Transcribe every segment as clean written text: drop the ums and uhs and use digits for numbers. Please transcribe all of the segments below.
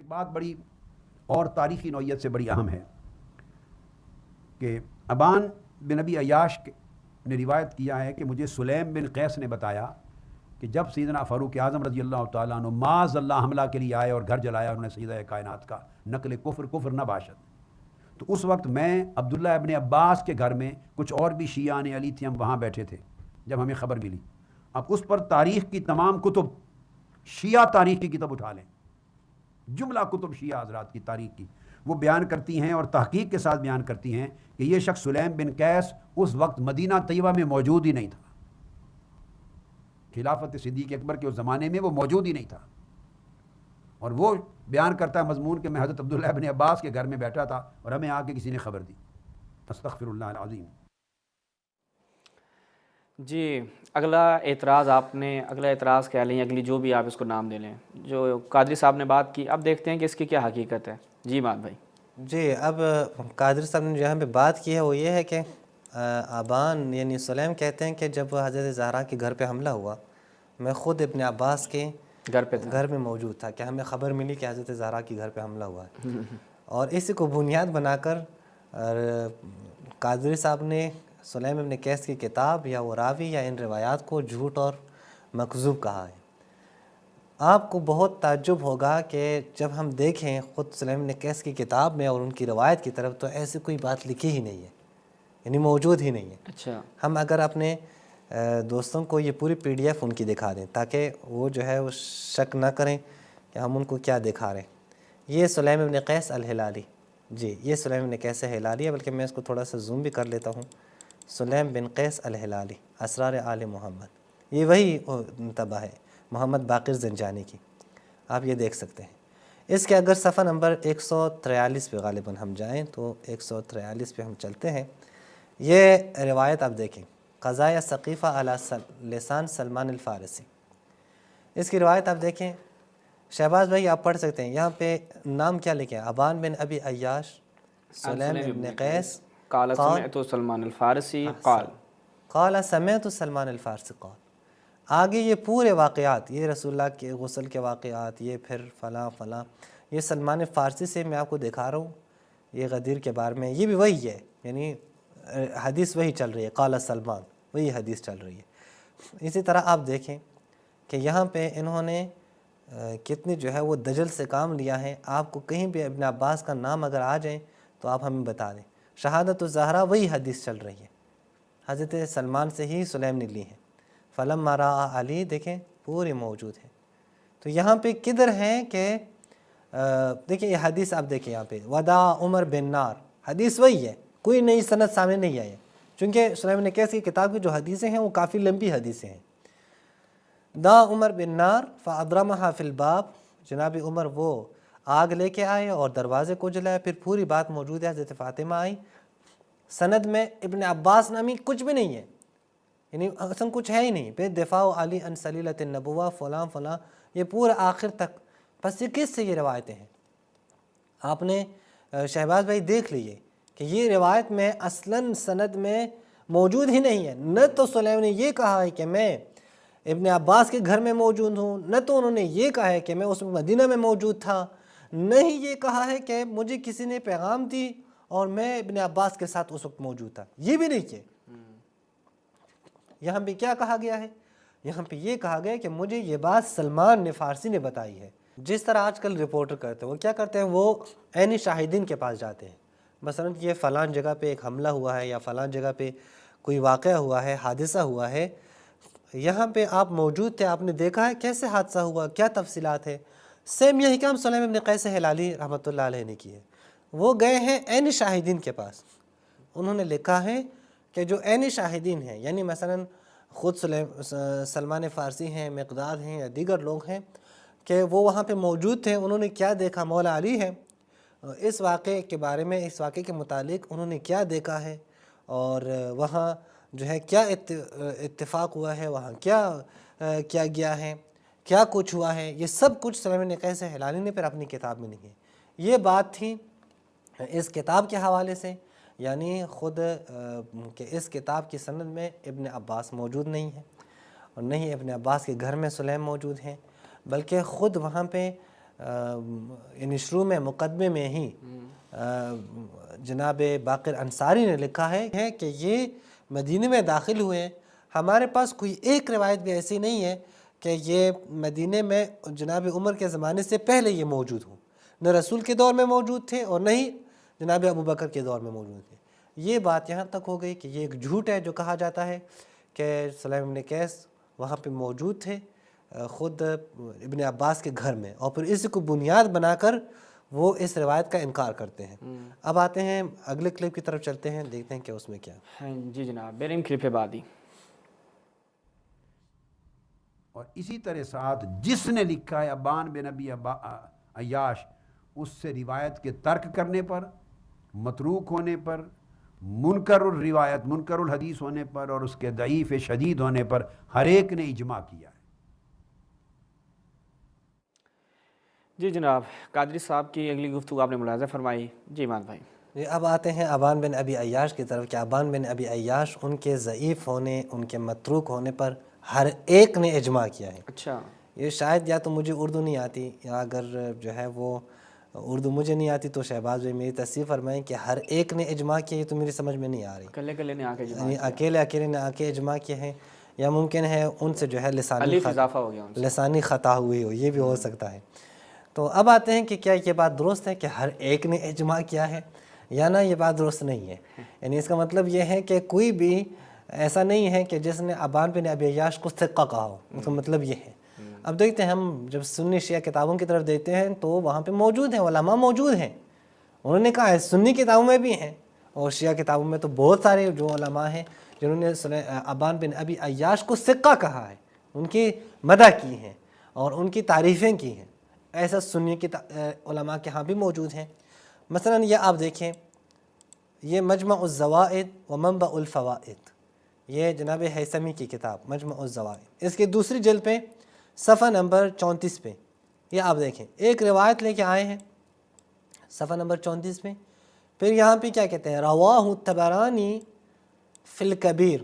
ایک بات بڑی اور تاریخی نوعیت سے بڑی اہم ہے کہ ابان بن ابی عیاش نے روایت کیا ہے کہ مجھے سلیم بن قیس نے بتایا کہ جب سیدنا فاروق اعظم رضی اللہ تعالیٰ عنہ معاذ اللہ حملہ کے لیے آئے اور گھر جلایا انہوں نے سیدہ کائنات کا، نقل کفر نہ باشد، تو اس وقت میں عبداللہ ابن عباس کے گھر میں کچھ اور بھی شیعان علی تھے، ہم وہاں بیٹھے تھے جب ہمیں خبر ملی۔ اب اس پر تاریخ کی تمام کتب، شیعہ تاریخ کی کتاب اٹھا لیں، جملہ کتب شیعہ حضرات کی تاریخ کی، وہ بیان کرتی ہیں اور تحقیق کے ساتھ بیان کرتی ہیں کہ یہ شخص سلیم بن قیس اس وقت مدینہ طیبہ میں موجود ہی نہیں تھا، خلافت صدیق اکبر کے اس زمانے میں وہ موجود ہی نہیں تھا، اور وہ بیان کرتا ہے مضمون کہ میں حضرت عبداللہ ابن عباس کے گھر میں بیٹھا تھا اور ہمیں آ کے کسی نے خبر دی۔ استغفر اللہ العظیم۔ جی اگلا اعتراض کہہ لیں، اگلی جو بھی آپ اس کو نام دے لیں، جو قادری صاحب نے بات کی، اب دیکھتے ہیں کہ اس کی کیا حقیقت ہے۔ جی مان بھائی۔ جی اب قادری صاحب نے جہاں پہ بات کی ہے وہ یہ ہے کہ ابان یعنی سلیم کہتے ہیں کہ جب حضرت زہرا کے گھر پہ حملہ ہوا میں خود ابن عباس کے گھر میں موجود تھا، کہ ہمیں خبر ملی کہ حضرت زہرا کے گھر پہ حملہ ہوا ہے، اور اسی کو بنیاد بنا کر قادری صاحب نے سلیم ابن قیس کی کتاب یا وہ راوی یا ان روایات کو جھوٹ اور مکذوب کہا ہے۔ آپ کو بہت تعجب ہوگا کہ جب ہم دیکھیں خود سلیم ابن قیس کی کتاب میں اور ان کی روایت کی طرف، تو ایسی کوئی بات لکھی ہی نہیں ہے، یعنی موجود ہی نہیں ہے۔ اچھا، ہم ہم اگر اپنے دوستوں کو یہ پوری پی ڈی ایف ان کی دکھا دیں تاکہ وہ جو ہے وہ شک نہ کریں کہ ہم ان کو کیا دکھا رہے ہیں۔ یہ سلیم ابن قیس الہلالی، جی یہ سلیم ابن قیس ہلالی ہے، بلکہ میں اس کو تھوڑا سا زوم بھی کر لیتا ہوں۔ سلیم بن قیس الہلالی، اسرار آل محمد، یہ وہی انتباہ ہے محمد باقر زنجانی کی، آپ یہ دیکھ سکتے ہیں۔ اس کے اگر صفحہ نمبر 143 پہ غالباً ہم جائیں تو 143 پہ ہم چلتے ہیں، یہ روایت آپ دیکھیں، قضایا ثقیفہ علی لسان سلمان الفارسی، اس کی روایت آپ دیکھیں۔ شہباز بھائی آپ پڑھ سکتے ہیں، یہاں پہ نام کیا لکھے ہیں؟ ابان بن ابی عیاش سلیم ابن قیس قال سمعت سلمان الفارسی قال سمعت سلمان الفارسی قال۔ آگے یہ پورے واقعات، یہ رسول اللہ کے غسل کے واقعات، یہ پھر فلاں فلاں، یہ سلمان فارسی سے میں آپ کو دکھا رہا ہوں، یہ غدیر کے بارے میں، یہ بھی وہی ہے، یعنی حدیث وہی چل رہی ہے، قال سلمان وہی حدیث چل رہی ہے۔ اسی طرح آپ دیکھیں کہ یہاں پہ انہوں نے کتنی جو ہے وہ دجل سے کام لیا ہے۔ آپ کو کہیں بھی ابن عباس کا نام اگر آ جائیں تو آپ ہمیں بتا دیں، شہادت الزہرا وہی حدیث چل رہی ہے، حضرت سلمان سے ہی سلیم نے لی ہے۔ فلما رأى علی، دیکھیں پورے موجود ہیں۔ تو یہاں پہ کدھر ہیں کہ دیکھیں یہ حدیث آپ دیکھیں یہاں پہ، ودا عمر بن نار، حدیث وہی ہے، کوئی نئی سند سامنے نہیں آئی ہے، چونکہ سلیم بن قیس کی کتاب کی جو حدیثیں ہیں وہ کافی لمبی حدیثیں ہیں۔ دا عمر بن نار فاضرمها فی الباب، جناب عمر وہ آگ لے کے آئے اور دروازے کو جلایا، پھر پوری بات موجود ہے، حضرت فاطمہ آئی، سند میں ابن عباس نامی کچھ بھی نہیں ہے، یعنی اصلا کچھ ہے ہی نہیں، پھر دفاع علی عن سلیلۃ النبوہ فلاں فلاں، یہ پورا آخر تک، بس یہ کس سے یہ روایتیں ہیں؟ آپ نے شہباز بھائی دیکھ لیجئے کہ یہ روایت میں اصلاً سند میں موجود ہی نہیں ہے۔ نہ تو سلیم نے یہ کہا ہے کہ میں ابن عباس کے گھر میں موجود ہوں، نہ تو انہوں نے یہ کہا ہے کہ میں اس مدینہ میں موجود تھا، نہ ہی یہ کہا ہے کہ مجھے کسی نے پیغام دی اور میں ابن عباس کے ساتھ اس وقت موجود تھا، یہ بھی نہیں کیا۔ یہاں پہ کیا کہا گیا ہے؟ یہاں پہ یہ کہا گیا کہ مجھے یہ بات سلمان نے فارسی نے بتائی ہے۔ جس طرح آج کل رپورٹر کرتے ہیں، وہ کیا کرتے ہیں، وہ عین شاہدین کے پاس جاتے ہیں، مثلا یہ فلاں جگہ پہ ایک حملہ ہوا ہے یا فلاں جگہ پہ کوئی واقعہ ہوا ہے، حادثہ ہوا ہے، یہاں پہ آپ موجود تھے، آپ نے دیکھا ہے کیسے حادثہ ہوا، کیا تفصیلات ہے۔ سیم یہی کام سلیم ابن قیس ہلالی رحمۃ اللہ علیہ نے کی ہے، وہ گئے ہیں عین شاہدین کے پاس، انہوں نے لکھا ہے کہ جو عین شاہدین ہیں، یعنی مثلا خود سلمان فارسی ہیں، مقداد ہیں یا دیگر لوگ ہیں، کہ وہ وہاں پہ موجود تھے، انہوں نے کیا دیکھا، مولا علی ہے، اس واقعے کے بارے میں، اس واقعے کے متعلق انہوں نے کیا دیکھا ہے، اور وہاں جو ہے کیا اتفاق ہوا ہے، وہاں کیا گیا ہے، کیا کچھ ہوا ہے، یہ سب کچھ سلیم بن قیس ہلالی نے پھر اپنی کتاب میں لکھی ہے۔ یہ بات تھی اس کتاب کے حوالے سے، یعنی خود کہ اس کتاب کی سند میں ابن عباس موجود نہیں ہے، اور نہیں ابن عباس کے گھر میں سلیم موجود ہیں، بلکہ خود وہاں پہ یعنی شروع میں مقدمے میں ہی جناب باقر انصاری نے لکھا ہے کہ یہ مدینے میں داخل ہوئے ہیں. ہمارے پاس کوئی ایک روایت بھی ایسی نہیں ہے کہ یہ مدینے میں جناب عمر کے زمانے سے پہلے یہ موجود ہوں. نہ رسول کے دور میں موجود تھے اور نہ ہی جناب ابو بکر کے دور میں موجود تھے. یہ بات یہاں تک ہو گئی کہ یہ ایک جھوٹ ہے جو کہا جاتا ہے کہ سلیم بن قیس وہاں پہ موجود تھے خود ابن عباس کے گھر میں، اور پھر اس کو بنیاد بنا کر وہ اس روایت کا انکار کرتے ہیں. اب آتے ہیں اگلے کلپ کی طرف چلتے ہیں، دیکھتے ہیں کہ اس میں کیا ہے. جی جناب، بیریم کلپ ہے بعد ہی. اور اسی طرح ساتھ جس نے لکھا ہے ابان بن ابی عیاش، اس سے روایت کے ترک کرنے پر، متروک ہونے پر، منکر الروایت منکر الحدیث ہونے پر اور اس کے ضعیف شدید ہونے پر ہر ایک نے اجماع کیا ہے. جی جناب، قادری صاحب کی اگلی گفتگو آپ نے ملاحظہ فرمائی. جی مان بھائی. اب آتے ہیں ابان بن ابی عیاش کی طرف کہ ابان بن ابی عیاش ان کے ضعیف ہونے، ان کے متروک ہونے پر ہر ایک نے اجماع کیا ہے. اچھا، یہ شاید یا تو مجھے اردو نہیں آتی، یا اگر جو ہے وہ اردو مجھے نہیں آتی تو شہباز بھائی میری تصحیح فرمائیں کہ ہر ایک نے اجماع کیا. یہ تو میری سمجھ میں نہیں آ رہی. کلے نے آ کے یعنی اکیلے نے آ کے اجماع کیے ہیں، یا ممکن ہے ان سے جو ہے اضافہ ہو گیا، لسانی خطا ہوئی ہو، یہ بھی ہو سکتا ہے. تو اب آتے ہیں کہ کیا یہ بات درست ہے کہ ہر ایک نے اجماع کیا ہے، یا نہ یہ بات درست نہیں ہے. یعنی اس کا مطلب یہ ہے کہ کوئی بھی ایسا نہیں ہے کہ جس نے ابان بن ابی عیاش کو ثقہ کہا ہو. اس کا مطلب یہ ہے. اب دیکھتے ہیں ہم جب سنی شیعہ کتابوں کی طرف دیکھتے ہیں تو وہاں پہ موجود ہیں، علماء موجود ہیں. انہوں نے کہا ہے سنی کتابوں میں بھی ہیں اور شیعہ کتابوں میں تو بہت سارے جو علماء ہیں جنہوں نے ابان بن ابی عیاش کو ثقہ کہا ہے، ان کی مدح کی ہیں اور ان کی تعریفیں کی ہیں. ایسا سنی علماء کے ہاں بھی موجود ہیں. مثلا یہ آپ دیکھیں، یہ مجمع الزوائد و منبع الفوائد، یہ جناب ہیثمی کی کتاب مجمع الزوائد، اس کی دوسری جلد پہ صفحہ نمبر 34 پہ یہ آپ دیکھیں ایک روایت لے کے آئے ہیں صفحہ نمبر 34 پہ. پھر یہاں پہ کیا کہتے ہیں، رواہ طبرانی فی الکبیر،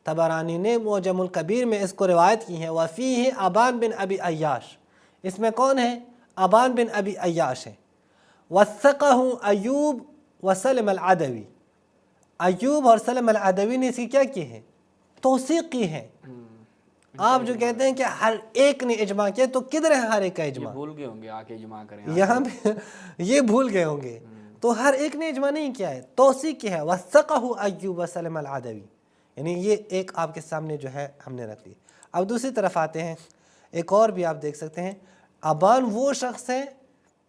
طبرانی نے معجم الکبیر میں اس کو روایت کی ہے. وفیہ ابان بن ابی عیاش، اس میں کون ہے؟ ابان بن ابی عیاش ہے. وثقہ ایوب وسلم العدوی، ایوب اور سلم العدوی نے اس کی کیا کی ہے؟ توثیق کی ہے. آپ جو کہتے ہیں کہ ہر ایک نے اجماع کیا، تو کدھر ہے ہر ایک کا اجماع؟ بھول گئے ہوں گے آ کے اجماع کریں، یہاں پہ یہ بھول گئے ہوں گے. تو ہر ایک نے اجماع نہیں کیا ہے، توثیق کی ہے. وثقہ ایوب وسلم العدوی، یعنی یہ ایک آپ کے سامنے جو ہے ہم نے رکھ لی. اب دوسری طرف آتے ہیں، ایک اور بھی آپ دیکھ سکتے ہیں. ابان وہ شخص ہے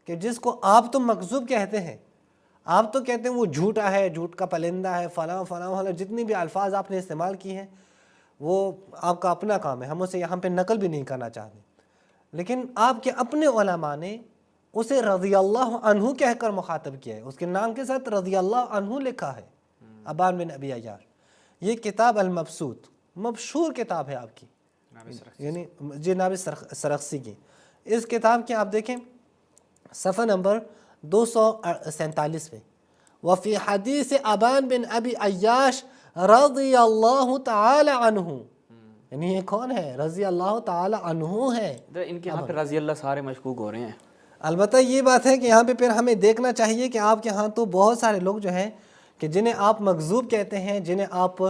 کہ جس کو آپ تو مکذوب کہتے ہیں، آپ تو کہتے ہیں وہ جھوٹا ہے، جھوٹ کا پلندہ ہے، فلاں فلاں، جتنی بھی الفاظ آپ نے استعمال کی ہیں وہ آپ کا اپنا کام ہے، ہم اسے یہاں پہ نقل بھی نہیں کرنا چاہتے. لیکن آپ کے اپنے علماء نے اسے رضی اللہ عنہ کہہ کر مخاطب کیا ہے، اس کے نام کے ساتھ رضی اللہ عنہ لکھا ہے. ابان بن ابی عیاش، یہ کتاب المبسوط مشہور کتاب ہے آپ کی، یعنی جناب سرخسی کی. اس کتاب کے آپ دیکھیں صفحہ نمبر 247 پہ، وفی حدیث ابان بن ابی عیاش رضی اللہ تعالی عنہ، یعنی یہ کون ہے؟ رضی اللہ تعالی عنہ ہے. ان کے یہاں پہ رضی اللہ سارے مشکوک ہو رہے ہیں. البتہ یہ بات ہے کہ یہاں پہ پھر ہمیں دیکھنا چاہیے کہ آپ کے ہاں تو بہت سارے لوگ جو ہیں کہ جنہیں آپ مکذوب کہتے ہیں، جنہیں آپ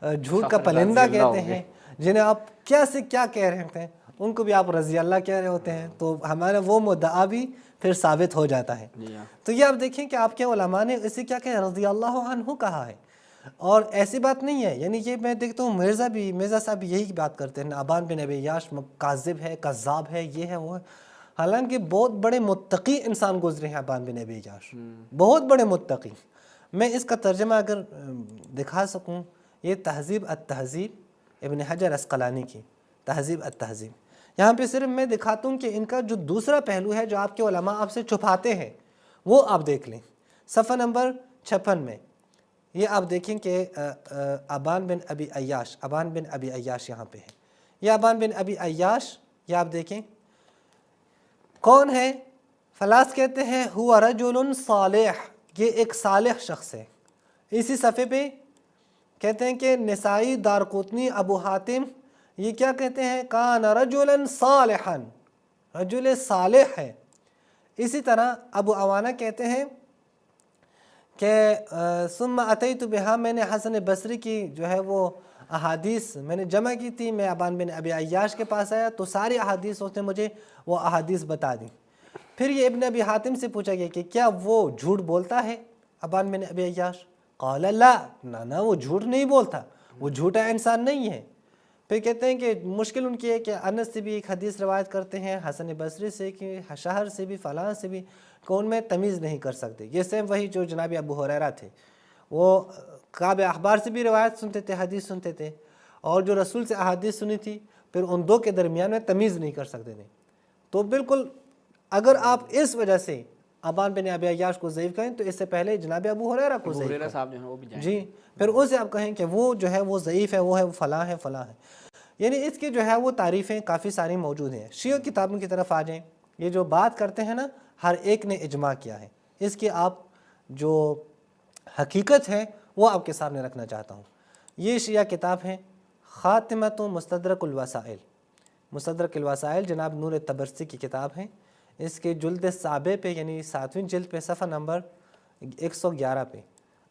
جھوٹ کا پلندہ کہتے ہیں، جنہیں آپ کیا سے کیا کہہ رہے ہوتے ہیں، ان کو بھی آپ رضی اللہ کہہ رہے ہوتے ہیں. تو ہمارا وہ مدعا بھی پھر ثابت ہو جاتا ہے. تو یہ آپ دیکھیں کہ آپ کے علماء نے اسے کیا کہا؟ رضی اللہ عنہ کہا ہے. اور ایسی بات نہیں ہے، یعنی یہ میں دیکھتا ہوں مرزا صاحب یہی بات کرتے ہیں، ابان بن ابی عیاش کاذب ہے، کذاب ہے، یہ ہے وہ ہے. حالانکہ بہت بڑے متقی انسان گزرے ہیں ابان بن ابی عیاش، بہت بڑے متقی. میں اس کا ترجمہ اگر دکھا سکوں، یہ تہذیب التہذیب ابن حجر اسقلانی کی تہذیب التہذیب. یہاں پہ صرف میں دکھاتا ہوں کہ ان کا جو دوسرا پہلو ہے جو آپ کے علماء آپ سے چھپاتے ہیں وہ آپ دیکھ لیں. صفحہ نمبر 56 میں یہ آپ دیکھیں کہ ابان بن ابی عیاش یہاں پہ ہے. یہ ابان بن ابی عیاش، یہ آپ دیکھیں کون ہے؟ فلاس کہتے ہیں ہوا رجل صالح، یہ ایک صالح شخص ہے. اسی صفحے پہ کہتے ہیں کہ نسائی، دارقطنی، ابو حاتم یہ کیا کہتے ہیں؟ کان رجلا صالحا، رجل صالح ہے۔ اسی طرح ابو عوانہ کہتے ہیں کہ ثم اتیت بہا، میں نے حسن بصری کی جو ہے وہ احادیث میں نے جمع کی تھی، میں ابان بن ابی عیاش کے پاس آیا تو ساری احادیث اس نے مجھے وہ احادیث بتا دی۔ پھر یہ ابن ابی حاتم سے پوچھا گیا کہ کیا وہ جھوٹ بولتا ہے ابان بن ابی عیاش؟ قال لا، نہ وہ جھوٹ نہیں بولتا، وہ جھوٹا انسان نہیں ہے۔ پھر کہتے ہیں کہ مشکل ان کی ہے کہ انس سے بھی ایک حدیث روایت کرتے ہیں، حسن بصری سے، کہ شہر سے بھی، فلاں سے بھی، کہ ان میں تمیز نہیں کر سکتے۔ یہ سیم وہی جو جناب ابو ہریرہ تھے، وہ کعب احبار سے بھی روایت سنتے تھے، حدیث سنتے تھے، اور جو رسول سے احادیث سنی تھی پھر ان دو کے درمیان میں تمیز نہیں کر سکتے تھے۔ تو بالکل اگر آپ اس وجہ سے ابان بن ابی عیاش کو ضعیف کہیں تو اس سے پہلے جناب ابو ہریرہ کو ضعیف ہریرہ صاحب جو ہیں وہ بھی کہیں، جائیں جی، پھر اسے آپ کہیں کہ وہ جو ہے وہ ضعیف ہے، وہ ہے، وہ فلاں ہے، فلاں ہے۔ یعنی اس کی جو ہے وہ تعریفیں کافی ساری موجود ہیں۔ شیعہ کتابوں کی طرف آ جائیں، یہ جو بات کرتے ہیں نا ہر ایک نے اجماع کیا ہے، اس کی آپ جو حقیقت ہے وہ آپ کے سامنے رکھنا چاہتا ہوں۔ یہ شیعہ کتاب ہے خاتمۃ مستدرک الوسائل، مستدرک الوسائل جناب نور طبرسی کی کتاب ہے۔ اس کے جلد سابع پہ یعنی 7ویں جلد پہ صفحہ نمبر 111 پہ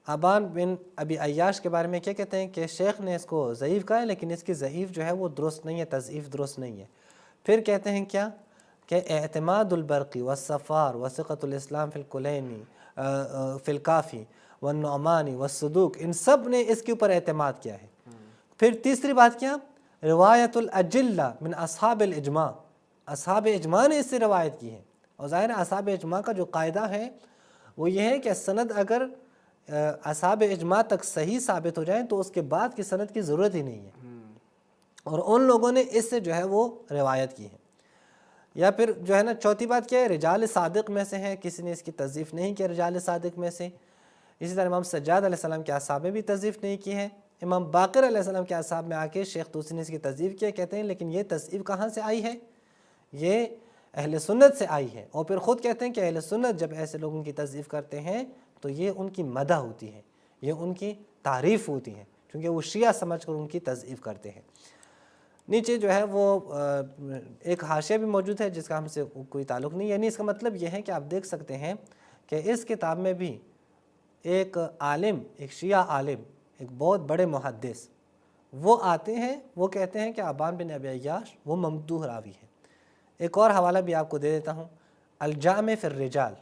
ابان بن ابی عیاش کے بارے میں کیا کہتے ہیں کہ شیخ نے اس کو ضعیف کہا ہے، لیکن اس کی ضعیف جو ہے وہ درست نہیں ہے، تضعیف درست نہیں ہے۔ پھر کہتے ہیں کیا کہ اعتماد البرقی والصفار وثقۃ الاسلام فی الکلینی فی الکافی والنعمانی والصدوق، ان سب نے اس کے اوپر اعتماد کیا ہے۔ پھر تیسری بات کیا، روایت الاجلہ من اصحاب الاجماع، اصحاب اجماع نے اس سے روایت کی ہے۔ اور ظاہر ہے اصحاب اجماع کا جو قاعدہ ہے وہ یہ ہے کہ سند اگر اصحاب اجماع تک صحیح ثابت ہو جائیں تو اس کے بعد کی سند کی ضرورت ہی نہیں ہے، اور ان لوگوں نے اس سے جو ہے وہ روایت کی ہے۔ یا پھر جو ہے نا چوتھی بات کیا ہے، رجال صادق میں سے ہے، کسی نے اس کی تضعیف نہیں کیا رجال صادق میں سے۔ اسی طرح امام سجاد علیہ السلام کے اصحاب میں بھی تضعیف نہیں کی ہے۔ امام باقر علیہ السلام کے اصحاب میں آ کے شیخ طوسی نے اس کی تضعیف کیا، کہتے ہیں لیکن یہ تضعیف کہاں سے آئی ہے، یہ اہل سنت سے آئی ہے۔ اور پھر خود کہتے ہیں کہ اہل سنت جب ایسے لوگوں کی تضعیف کرتے ہیں تو یہ ان کی مدح ہوتی ہے، یہ ان کی تعریف ہوتی ہے، کیونکہ وہ شیعہ سمجھ کر ان کی تضعیف کرتے ہیں۔ نیچے جو ہے وہ ایک حاشیہ بھی موجود ہے جس کا ہم سے کوئی تعلق نہیں، یعنی اس کا مطلب یہ ہے کہ آپ دیکھ سکتے ہیں کہ اس کتاب میں بھی ایک عالم، ایک شیعہ عالم، ایک بہت بڑے محدث، وہ آتے ہیں، وہ کہتے ہیں کہ ابان بن ابی عیاش وہ ممدوح راوی ہے۔ ایک اور حوالہ بھی آپ کو دے دیتا ہوں، الجامع فی الرجال،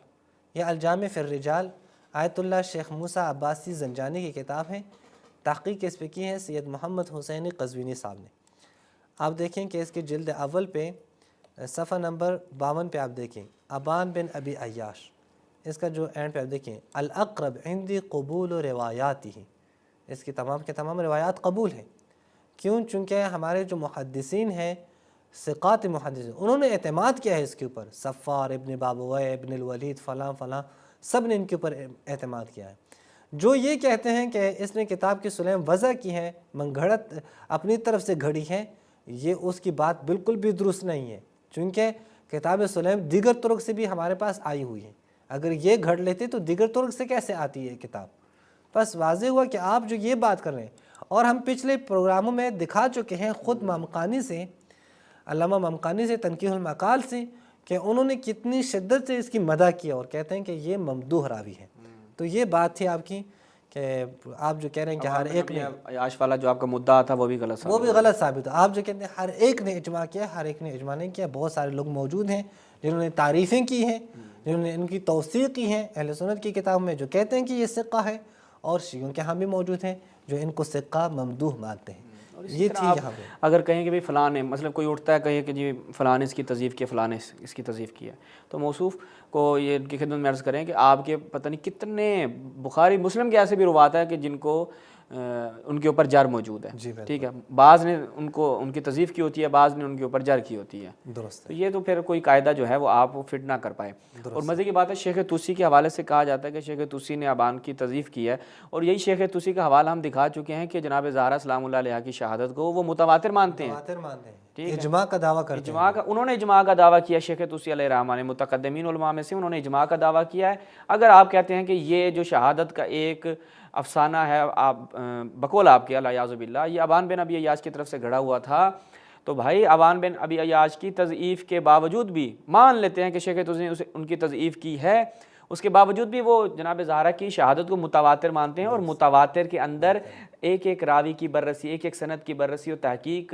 یہ الجامع فی الرجال آیت اللہ شیخ موسیٰ عباسی زنجانی کی کتاب ہے، تحقیق اس پہ کی ہے سید محمد حسینی قزوینی صاحب نے۔ آپ دیکھیں کہ اس کے جلد اول پہ صفحہ نمبر 52 پہ آپ دیکھیں ابان بن ابی عیاش، اس کا جو اینڈ پہ آپ دیکھیں الاقرب عندی قبول و روایاتی، اس کی تمام کے تمام روایات قبول ہیں۔ کیوں؟ چونکہ ہمارے جو محدثین ہیں، ثقات محدثین، انہوں نے اعتماد کیا ہے اس کے اوپر، صفار، ابن بابویہ، ابن الولید، فلاں فلاں، سب نے ان کے اوپر اعتماد کیا ہے۔ جو یہ کہتے ہیں کہ اس نے کتاب کی سلیم وضع کی ہے، منگھڑت اپنی طرف سے گھڑی ہے، یہ اس کی بات بالکل بھی درست نہیں ہے، چونکہ کتاب سلیم دیگر طرق سے بھی ہمارے پاس آئی ہوئی ہے۔ اگر یہ گھڑ لیتے تو دیگر طرق سے کیسے آتی ہے کتاب؟ بس واضح ہوا کہ آپ جو یہ بات کر رہے ہیں، اور ہم پچھلے پروگراموں میں دکھا چکے ہیں خود ممقانی سے، علامہ ممقانی سے، تنقیح المقال سے، کہ انہوں نے کتنی شدت سے اس کی مدح کیا اور کہتے ہیں کہ یہ ممدوح راوی ہے۔ تو یہ بات تھی آپ کی کہ آپ جو کہہ رہے ہیں کہ ہر ایک نے، عیاش والا جو آپ کا مدعا تھا وہ بھی غلط ثابت وہ بھی غلط ثابت ہو۔ آپ جو کہتے ہیں ہر ایک نے اجماع کیا، ہر ایک نے اجماع نہیں کیا۔ بہت سارے لوگ موجود ہیں جنہوں نے تعریفیں کی ہیں، جنہوں نے ان کی توثیق کی ہیں اہل سنت کی کتاب میں، جو کہتے ہیں کہ یہ ثقہ ہے، اور شیعوں کے ہاں بھی موجود ہیں جو ان کو ثقہ ممدوح مانتے ہیں۔ یہ تھی یہاں پہ۔ اگر کہیں کہ بھئی فلاں نے، مطلب کوئی اٹھتا ہے کہے کہ جی فلاں نے اس کی تضعیف کی، فلاں نے اس کی تضعیف کی ہے، تو موصوف کو یہ ان کی خدمت میں عرض کریں کہ آپ کے پتہ نہیں کتنے بخاری مسلم کے ایسے بھی روات ہے کہ جن کو ان کے اوپر جر موجود ہے، ٹھیک ہے، بعض نے ان کو ان کی تضعیف کی ہوتی ہے، بعض نے ان کے اوپر جر کی ہوتی ہے، درست۔ تو یہ تو پھر کوئی قاعدہ جو ہے وہ آپ فٹ نہ کر پائے۔ اور مزے کی بات ہے شیخ طوسی کے حوالے سے کہا جاتا ہے کہ شیخ طوسی نے ابان کی تضعیف کی ہے، اور یہی شیخ طوسی کا حوالہ ہم دکھا چکے ہیں کہ جناب زہرا سلام اللہ علیہا کی شہادت کو وہ متواتر مانتے ہیں، اجماع کا دعویٰ کرتے ہیں، انہوں نے اجماع کا دعویٰ کیا، شیخ طوسی علیہ الرحمہ نے متقدمین علماء میں سے انہوں نے اجماع کا دعویٰ کیا ہے۔ اگر آپ کہتے ہیں کہ یہ جو شہادت کا ایک افسانہ ہے، آپ بقول آپ کے الیاذ باللہ یہ ابان بن ابی عیاش کی طرف سے گھڑا ہوا تھا، تو بھائی ابان بن ابی عیاش کی تضعیف کے باوجود بھی مان لیتے ہیں کہ شیخ توسی نے ان کی تضعیف کی ہے، اس کے باوجود بھی وہ جناب زہرا کی شہادت کو متواتر مانتے ہیں، اور متواتر کے اندر ایک ایک راوی کی بررسی، ایک ایک سند کی بررسی اور تحقیق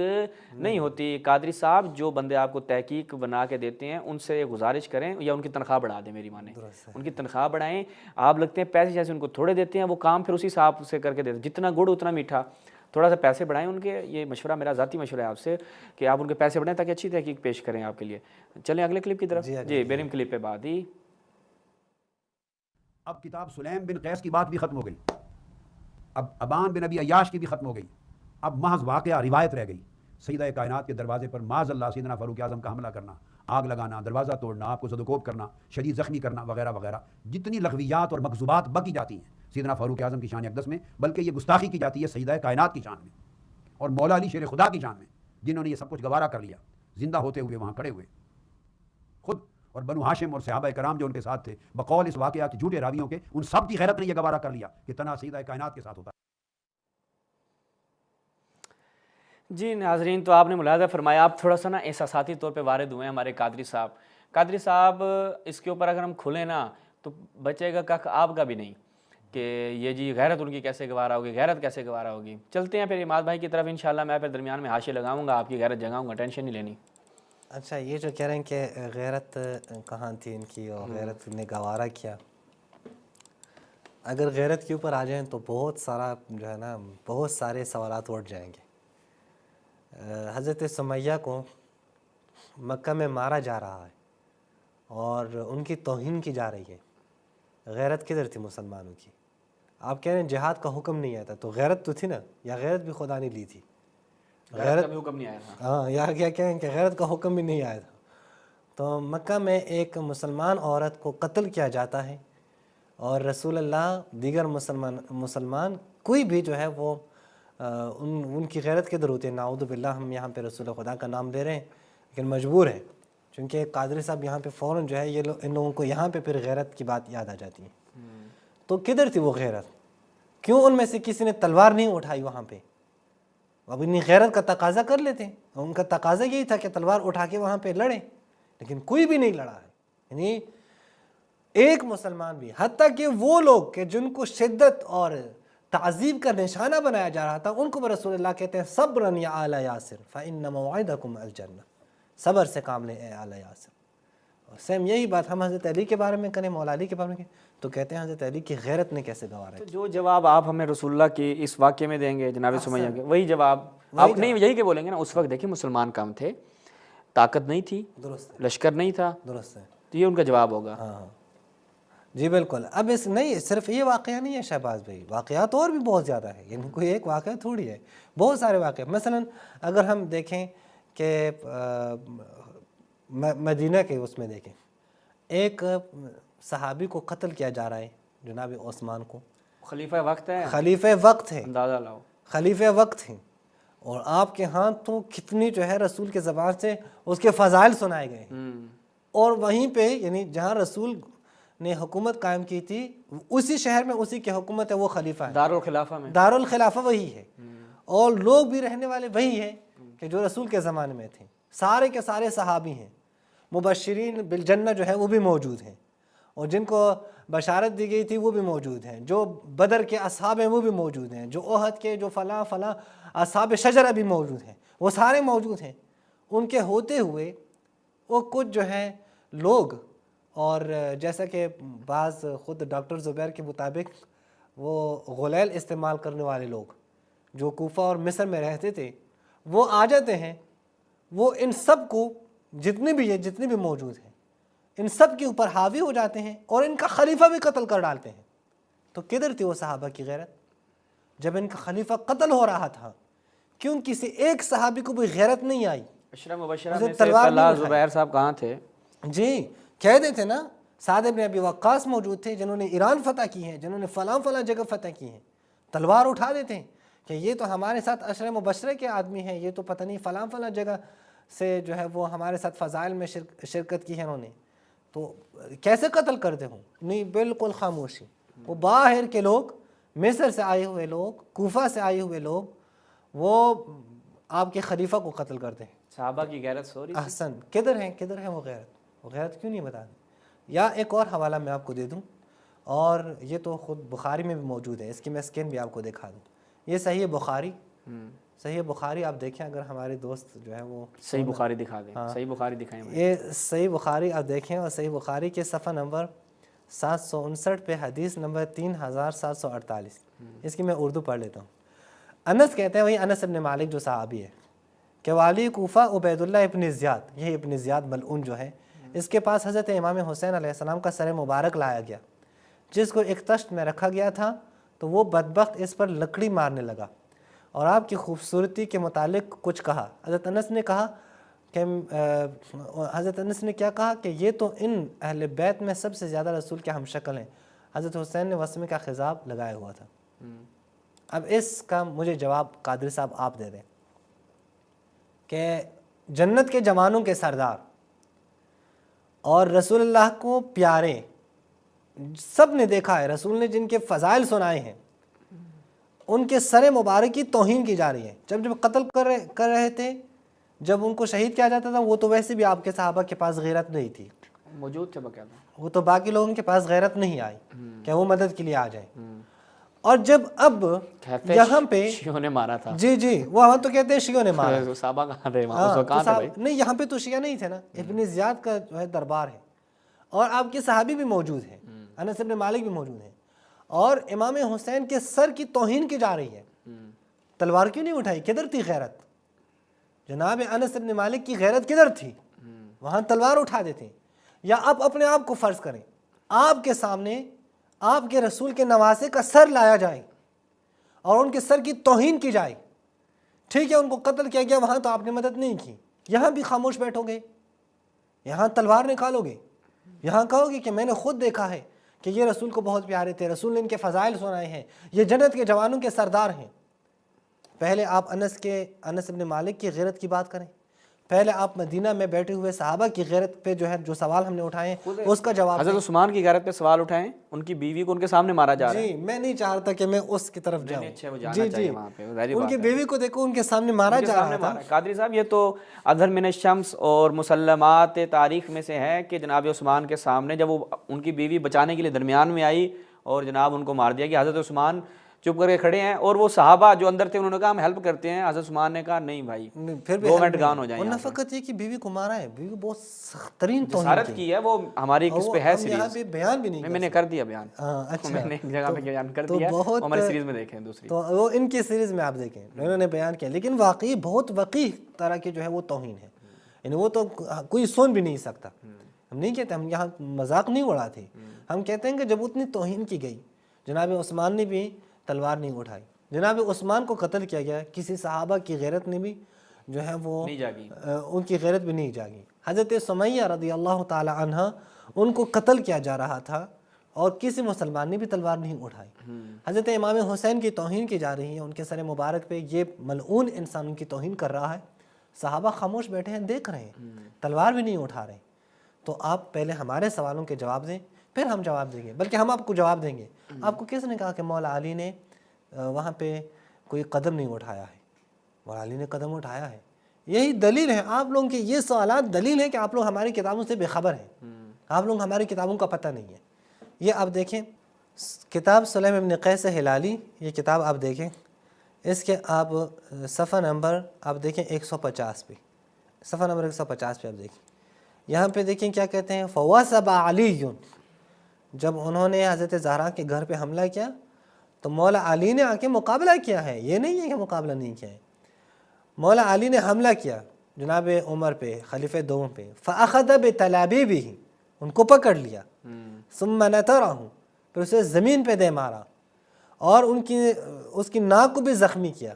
نہیں ہوتی۔ قادری صاحب جو بندے آپ کو تحقیق بنا کے دیتے ہیں ان سے گزارش کریں یا ان کی تنخواہ بڑھا دیں، میری مانیں ان کی تنخواہ بڑھائیں۔ آپ لگتے ہیں پیسے جیسے ان کو تھوڑے دیتے ہیں، وہ کام پھر اسی صاحب سے کر کے دیتے ہیں، جتنا گڑ اتنا میٹھا، تھوڑا سا پیسے بڑھائیں ان کے۔ یہ مشورہ میرا ذاتی مشورہ ہے آپ سے کہ آپ ان کے پیسے بڑھائیں تاکہ اچھی تحقیق پیش کریں آپ کے لیے۔ چلیں اگلے کلپ کی طرف۔ جی بیرم کلپ پہ بات ہی۔ اب کتاب سلیم بن قیس کی بات بھی ختم ہو گئی، اب ابان بن ابی عیاش کی بھی ختم ہو گئی، اب محض واقعہ روایت رہ گئی۔ سیدہ کائنات کے دروازے پر معاذ اللہ سیدنا فاروق اعظم کا حملہ کرنا، آگ لگانا، دروازہ توڑنا، آپ کو زدوکوب کرنا، شدید زخمی کرنا وغیرہ وغیرہ، جتنی لغویات اور مکذوبات بکی جاتی ہیں سیدنا فاروق اعظم کی شان اقدس میں، بلکہ یہ گستاخی کی جاتی ہے سیدہ کائنات کی شان میں اور مولا علی شیر خدا کی شان میں، جنہوں نے یہ سب کچھ گوارا کر لیا، زندہ ہوتے ہوئے وہاں کھڑے ہوئے خود، اور بنو ہاشم اور صحابہ کرام جو ان کے ساتھ تھے، بقول اس واقعہ کے جھوٹے راویوں کے، ان سب کی غیرت نے یہ گوارا کر لیا کہ تنہا سیدہ کائنات کے ساتھ ہوتا ہے۔ جی ناظرین، تو آپ نے ملاحظہ فرمایا، آپ تھوڑا سا نا احساساتی طور پہ وارد ہوئے ہیں ہمارے قادری صاحب۔ قادری صاحب اس کے اوپر اگر ہم کھلیں نا تو بچے گا کخ آپ کا بھی نہیں کہ یہ جی غیرت ان کی کیسے گوارا ہوگی، غیرت کیسے گوارا ہوگی۔ چلتے ہیں پھر اماد بھائی کی طرف انشاءاللہ، میں پھر درمیان میں حاشیے لگاؤں گا، آپ کی غیرت جگاؤں گا، ٹینشن نہیں لینی۔ اچھا، یہ جو کہہ رہے ہیں کہ غیرت کہاں تھی ان کی اور غیرت نے گوارا کیا، اگر غیرت کے اوپر آ جائیں تو بہت سارا جو ہے نا بہت سارے سوالات اٹھ جائیں گے۔ حضرت سمیہ کو مکہ میں مارا جا رہا ہے اور ان کی توہین کی جا رہی ہے، غیرت کدھر تھی مسلمانوں کی؟ آپ کہہ رہے ہیں جہاد کا حکم نہیں آیا تھا، تو غیرت تو تھی نا، یا غیرت بھی خدا نے لی تھی؟ غیرت کا بھی حکم نہیں آیا تھا، ہاں، یا کیا کہیں کہ غیرت کا حکم بھی نہیں آیا تھا۔ تو مکہ میں ایک مسلمان عورت کو قتل کیا جاتا ہے اور رسول اللہ، دیگر مسلمان کوئی بھی جو ہے وہ ان کی غیرت کدھر ہوتی ہے؟ نعوذ باللہ، ہم یہاں پہ رسول خدا کا نام لے رہے ہیں لیکن مجبور ہیں، چونکہ قادری صاحب یہاں پہ فوراً جو ہے ان لوگوں کو یہاں پہ پھر غیرت کی بات یاد آ جاتی ہے۔ تو کدھر تھی وہ غیرت؟ کیوں ان میں سے کسی نے تلوار نہیں اٹھائی وہاں پہ؟ اب انہیں غیرت کا تقاضا کر لیتے ہیں، ان کا تقاضا یہی تھا کہ تلوار اٹھا کے وہاں پہ لڑیں، لیکن کوئی بھی نہیں لڑا ہے، یعنی ایک مسلمان بھی، حتیٰ کہ وہ لوگ کہ جن کو شدت اور تعذیب کا نشانہ بنایا جا رہا تھا، ان کو رسول اللہ کہتے ہیں صبرا یا آل یاسر فإن موعدکم الجنہ، صبر سے کام لیں اے آل یاسر۔ اور سیم یہی بات ہم حضرت علی کے بارے میں کریں، مولا علی کے بارے میں کریں، تو کہتے ہیں حضرت علی کی غیرت نے کیسے گوارا ہے۔ تو جو جواب آپ ہمیں رسول اللہ کی اس واقعے میں دیں گے جناب سمیہ کے، وہی جواب آپ نہیں یہی کہ بولیں گے نا، اس وقت دیکھیں مسلمان کم تھے، طاقت نہیں تھی، درست لشکر نہیں تھا، درست ہے، تو یہ ان کا جواب ہوگا۔ ہاں جی بالکل۔ اب اس نہیں صرف یہ واقعہ نہیں ہے شہباز بھائی، واقعات اور بھی بہت زیادہ ہے، یعنی کوئی ایک واقعہ تھوڑی ہے، بہت سارے واقعے۔ مثلا اگر ہم دیکھیں کہ مدینہ کے اس میں دیکھیں، ایک صحابی کو قتل کیا جا رہا ہے، جناب عثمان کو، خلیفہ وقت ہے، خلیفہ وقت ہے، اندازہ لاؤ، خلیفہ وقت ہیں، اور آپ کے ہاں تو کتنی جو ہے رسول کے زبان سے اس کے فضائل سنائے گئے ہیں، اور وہیں پہ یعنی جہاں رسول نے حکومت قائم کی تھی اسی شہر میں اسی کی حکومت ہے، وہ خلیفہ ہے، دارالخلافہ میں، دارالخلافہ وہی ہے، اور لوگ بھی رہنے والے وہی ہیں کہ جو رسول کے زمانے میں تھے، سارے کے سارے صحابی ہیں، مبشرین بالجنہ جو ہے وہ بھی موجود ہیں، اور جن کو بشارت دی گئی تھی وہ بھی موجود ہیں، جو بدر کے اصحاب ہیں وہ بھی موجود ہیں، جو احد کے جو فلاں فلاں اصحاب شجرہ بھی موجود ہیں، وہ سارے موجود ہیں۔ ان کے ہوتے ہوئے وہ کچھ جو ہے لوگ، اور جیسا کہ بعض خود ڈاکٹر زبیر کے مطابق وہ غلیل استعمال کرنے والے لوگ جو کوفہ اور مصر میں رہتے تھے، وہ آ جاتے ہیں، وہ ان سب کو جتنے بھی موجود ہیں ان سب کے اوپر حاوی ہو جاتے ہیں اور ان کا خلیفہ بھی قتل کر ڈالتے ہیں۔ تو کدھر تھی وہ صحابہ کی غیرت جب ان کا خلیفہ قتل ہو رہا تھا؟ کیوں کسی ایک صحابی کو بھی غیرت نہیں آئی؟ عشرہ مبشرہ میں سے طلحہ زبیر صاحب کہاں تھے؟ جی کہہ دیتے نا، سعد بن ابی وقاص موجود تھے جنہوں نے ایران فتح کی ہے، جنہوں نے فلاں جگہ فتح کی ہیں، تلوار اٹھا دیتے ہیں کہ یہ تو ہمارے ساتھ عشرہ مبشرہ کے آدمی ہیں، یہ تو پتہ نہیں فلاں جگہ سے جو ہے وہ ہمارے ساتھ فضائل میں شرکت کی ہے انہوں نے، تو کیسے قتل کرتے ہوں؟ نہیں، بالکل خاموشی۔ وہ باہر کے لوگ، مصر سے آئے ہوئے لوگ، کوفہ سے آئے ہوئے لوگ، وہ آپ کے خلیفہ کو قتل کرتے ہیں، صحابہ کی غیرت سو رہی تھی. احسن، کدھر ہے وہ غیرت کیوں نہیں بتا دیں؟ یا ایک اور حوالہ میں آپ کو دے دوں، اور یہ تو خود بخاری میں بھی موجود ہے، اس کی میں اسکین بھی آپ کو دکھا دوں. یہ صحیح بخاری آپ دیکھیں، اگر ہمارے دوست جو ہے وہ صحیح بخاری دکھا دیں. صحیح بخاری دکھائیں. یہ صحیح بخاری آپ دیکھیں، اور صحیح بخاری کے صفحہ نمبر 759 پہ حدیث نمبر 3748. اس کی میں اردو پڑھ لیتا ہوں. انس کہتے ہیں، وہی انس ابن مالک جو صحابی ہے، کہ والی کوفہ عبید اللہ ابن زیاد، یہ ابن زیاد ملعون جو ہے، اس کے پاس حضرت امام حسین علیہ السلام کا سر مبارک لایا گیا، جس کو ایک تشت میں رکھا گیا تھا، تو وہ بدبخت اس پر لکڑی مارنے لگا اور آپ کی خوبصورتی کے متعلق کچھ کہا. حضرت انس نے کیا کہا کہ یہ تو ان اہل بیت میں سب سے زیادہ رسول کے ہم شکل ہیں. حضرت حسین نے وسمے کا خضاب لگایا ہوا تھا. اب اس کا مجھے جواب قادری صاحب آپ دے دیں کہ جنت کے جوانوں کے سردار اور رسول اللہ کو پیارے سب نے دیکھا ہے، رسول نے جن کے فضائل سنائے ہیں، ان کے سر مبارک کی توہین کی جا رہی ہے. جب قتل کر رہے تھے، جب ان کو شہید کیا جاتا تھا، وہ تو ویسے بھی آپ کے صحابہ کے پاس غیرت نہیں تھی، موجود تھے باقاعدہ، وہ تو باقی لوگوں کے پاس غیرت نہیں آئی کہ وہ مدد کے لیے آ جائیں. اور جب اب یہاں پہ شیعوں نے مارا تھا. جی وہاں تو کہتے ہیں شیعوں نے مارا. صحابہ کہاں رہے وہاں؟ اس وقت کہاں تھے بھائی؟ نہیں، یہاں پہ تو شیعہ نہیں تھے نا، ابن زیاد کا جو ہے دربار ہے، اور آپ کے صحابی بھی موجود ہیں، انس ابن مالک بھی موجود ہیں، اور امام حسین کے سر کی توہین کی جا رہی ہے. تلوار کیوں نہیں اٹھائی؟ کدھر تھی غیرت؟ جناب انس ابن مالک کی غیرت کدھر تھی؟ وہاں تلوار اٹھا دیتے. یا آپ اپنے آپ کو فرض کریں، آپ کے سامنے آپ کے رسول کے نواسے کا سر لایا جائے اور ان کے سر کی توہین کی جائے. ٹھیک ہے، ان کو قتل کیا گیا، وہاں تو آپ نے مدد نہیں کی، یہاں بھی خاموش بیٹھو گے؟ یہاں تلوار نکالو گے؟ یہاں کہو گے کہ میں نے خود دیکھا ہے کہ یہ رسول کو بہت پیارے تھے، رسول نے ان کے فضائل سنائے ہیں، یہ جنت کے جوانوں کے سردار ہیں. پہلے آپ انس ابن مالک کی غیرت کی بات کریں، پہلے آپ مدینہ میں بیٹھے ہوئے صحابہ کی غیرت پہ جو ہے جو سوال ہم نے اٹھائے ہیں اس کا جواب. حضرت عثمان کی غیرت پہ سوال اٹھائیں، ان کی بیوی کو ان کے سامنے مارا جا رہا ہے. جی میں نہیں چاہتا کہ میں اس کی طرف جاؤں. جی وہاں پہ ان کی بیوی کو دیکھو، ان کے سامنے مارا جا رہا تھا. قادری صاحب، یہ تو اظہر من الشمس اور مسلمات تاریخ میں سے ہے کہ جناب عثمان کے سامنے جب وہ ان کی بیوی بچانے کے لیے درمیان میں آئی اور جناب ان کو مار دیا کہ حضرت عثمان چپ کر کے کھڑے ہیں، اور وہ صحابہ جو اندر تھے انہوں نے کہا ہم ہیلپ کرتے ہیں. حضرت عثمان نے کہا نہیں بھائی، پھر بھی 2 منٹ گان ہو جائیں. اور نہ فقط یہ کہ بیوی کو مارا ہے، بیوی کو بہت سخت ترین توہین کی ہے. وہ ہماری کس پہ ہے سیریز، یہاں پہ بیان بھی نہیں میں نے کر دیا بیان. اچھا، میں نے ایک جگہ پہ بیان کر دیا، ہماری سیریز میں دیکھیں دوسری، تو وہ ان کی سیریز میں آپ دیکھیں انہوں نے بیان کیا. لیکن واقعی بہت وقیح طرح کی جو ہے وہ توہین ہے، یعنی وہ تو کوئی سن بھی نہیں سکتا. ہم نہیں کہتے، ہم یہاں مذاق نہیں اڑاتے، ہم کہتے ہیں کہ جب اتنی توہین کی گئی، جناب عثمان نے بھی تلوار نہیں اٹھائی، جناب عثمان کو قتل کیا گیا، کسی صحابہ کی غیرت نے بھی جو ہے وہ ان کی غیرت بھی نہیں جاگی. حضرت سمیہ رضی اللہ تعالی عنہ ان کو قتل کیا جا رہا تھا اور کسی مسلمان نے بھی تلوار نہیں اٹھائی. حضرت امام حسین کی توہین کی جا رہی ہے، ان کے سر مبارک پہ یہ ملعون انسان ان کی توہین کر رہا ہے، صحابہ خاموش بیٹھے ہیں، دیکھ رہے ہیں، تلوار بھی نہیں اٹھا رہے. تو آپ پہلے ہمارے سوالوں کے جواب دیں، پھر ہم جواب دیں گے، بلکہ ہم آپ کو جواب دیں گے. آپ کو کس نے کہا کہ مولا علی نے وہاں پہ کوئی قدم نہیں اٹھایا ہے؟ مولا علی نے قدم اٹھایا ہے. یہی دلیل ہے، آپ لوگوں کے یہ سوالات دلیل ہے کہ آپ لوگ ہماری کتابوں سے بے خبر ہیں، آپ لوگ ہماری کتابوں کا پتہ نہیں ہے. یہ آپ دیکھیں کتاب سلیم ابن قیس ہلالی، یہ کتاب آپ دیکھیں، اس کے آپ صفحہ نمبر آپ دیکھیں 150 پہ، صفحہ نمبر 150 پہ آپ دیکھیں. یہاں پہ دیکھیں کیا کہتے ہیں، فواسب علی، جب انہوں نے حضرت زہرا کے گھر پہ حملہ کیا تو مولا علی نے آ کے مقابلہ کیا ہے، یہ نہیں ہے کہ مقابلہ نہیں کیا ہے. مولا علی نے حملہ کیا جناب عمر پہ، خلیفہ دوم پہ، فاخذ بتلابیبہ، ان کو پکڑ لیا، ثم نترہ، پھر اسے زمین پہ دے مارا اور اس کی ناک کو بھی زخمی کیا.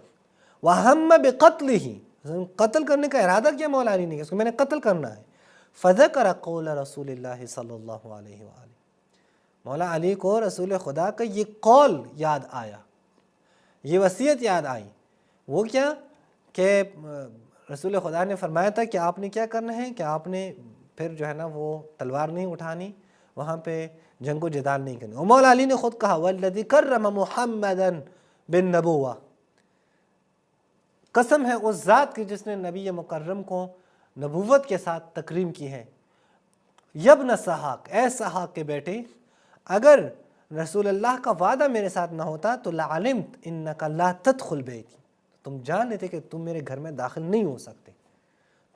وہم بقتلہ، قتل کرنے کا ارادہ کیا مولا علی نے، اس کو میں نے قتل کرنا ہے. فذکر قول رسول اللہ صلی اللہ علیہ وآلہ، مولا علی کو رسول خدا کا یہ قول یاد آیا، یہ وصیت یاد آئی. وہ کیا کہ رسول خدا نے فرمایا تھا کہ آپ نے کیا کرنا ہے کہ آپ نے پھر جو ہے نا وہ تلوار نہیں اٹھانی، وہاں پہ جنگ و جدال نہیں کرنی. اور مولا علی نے خود کہا والذی کرم محمدا بالنبوہ، قسم ہے اس ذات کی جس نے نبی مکرم کو نبوت کے ساتھ تکریم کی ہے، یبن سحاق، اے سحاق کے بیٹے، اگر رسول اللہ کا وعدہ میرے ساتھ نہ ہوتا تو لعلمت انک لا تدخل بیتی، تم جان لیتے کہ تم میرے گھر میں داخل نہیں ہو سکتے،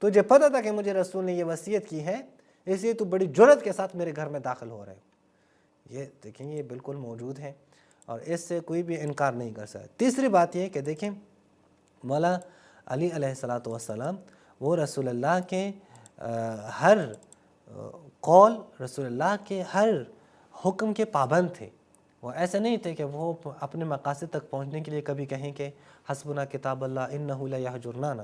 تجھے پتہ تھا کہ مجھے رسول نے یہ وصیت کی ہے، اس لیے تو بڑی جرأت کے ساتھ میرے گھر میں داخل ہو رہے ہو۔ یہ دیکھیں یہ بالکل موجود ہے اور اس سے کوئی بھی انکار نہیں کر سکتا۔ تیسری بات یہ ہے کہ دیکھیں مولا علی علیہ الصلاۃ والسلام وہ رسول اللہ کے ہر قول، رسول اللہ کے ہر حکم کے پابند تھے۔ وہ ایسے نہیں تھے کہ وہ اپنے مقاصد تک پہنچنے کے لیے کبھی کہیں کہ حسبنا کتاب اللہ انہ لا یہجرنا، نہ۔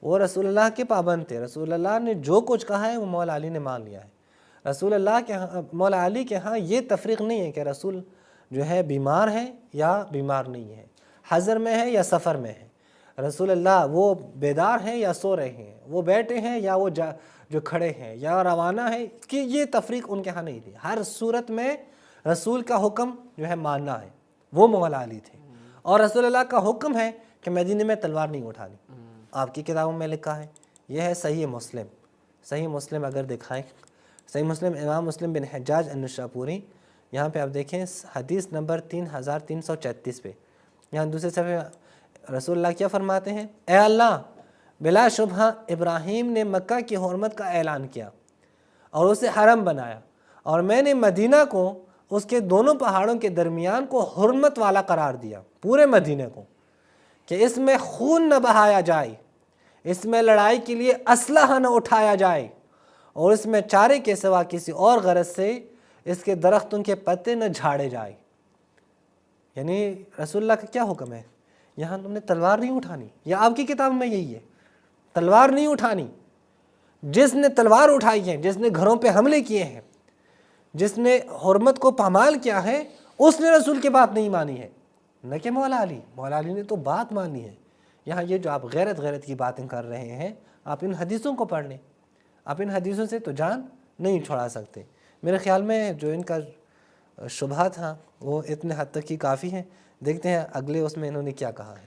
وہ رسول اللہ کے پابند تھے، رسول اللہ نے جو کچھ کہا ہے وہ مولا علی نے مان لیا ہے۔ رسول اللہ کے ہاں، مولا علی کے ہاں یہ تفریق نہیں ہے کہ رسول جو ہے بیمار ہے یا بیمار نہیں ہے، حضر میں ہے یا سفر میں ہے، رسول اللہ وہ بیدار ہیں یا سو رہے ہیں، وہ بیٹھے ہیں یا وہ جو کھڑے ہیں یا روانہ ہے، کہ یہ تفریق ان کے ہاں نہیں تھی۔ ہر صورت میں رسول کا حکم جو ہے ماننا ہے، وہ مولا علی تھے۔ اور رسول اللہ کا حکم ہے کہ مدینے میں تلوار نہیں اٹھانی، آپ کی کتابوں میں لکھا ہے، یہ ہے صحیح مسلم۔ صحیح مسلم اگر دکھائیں، صحیح مسلم امام مسلم بن حجاج النشاپوری، یہاں پہ آپ دیکھیں حدیث نمبر 3334 پہ، یہاں دوسرے صفحے رسول اللہ کیا فرماتے ہیں؟ اے اللہ، بلا شبہ ابراہیم نے مکہ کی حرمت کا اعلان کیا اور اسے حرم بنایا، اور میں نے مدینہ کو اس کے دونوں پہاڑوں کے درمیان کو حرمت والا قرار دیا، پورے مدینہ کو، کہ اس میں خون نہ بہایا جائے، اس میں لڑائی کے لیے اسلحہ نہ اٹھایا جائے، اور اس میں چارے کے سوا کسی اور غرض سے اس کے درختوں کے پتے نہ جھاڑے جائے۔ یعنی رسول اللہ کا کیا حکم ہے؟ یہاں تم نے تلوار نہیں اٹھانی، یا آپ کی کتاب میں یہی ہے، تلوار نہیں اٹھانی۔ جس نے تلوار اٹھائی ہے، جس نے گھروں پہ حملے کیے ہیں، جس نے حرمت کو پامال کیا ہے، اس نے رسول کی بات نہیں مانی ہے، نہ کہ مولا علی نے تو بات مانی ہے۔ یہاں یہ جو آپ غیرت کی باتیں کر رہے ہیں، آپ ان حدیثوں کو پڑھ لیں، آپ ان حدیثوں سے تو جان نہیں چھڑا سکتے۔ میرے خیال میں جو ان کا شبہات تھا وہ اتنے حد تک ہی کافی ہیں۔ دیکھتے ہیں اگلے اس میں انہوں نے کیا کہا ہے۔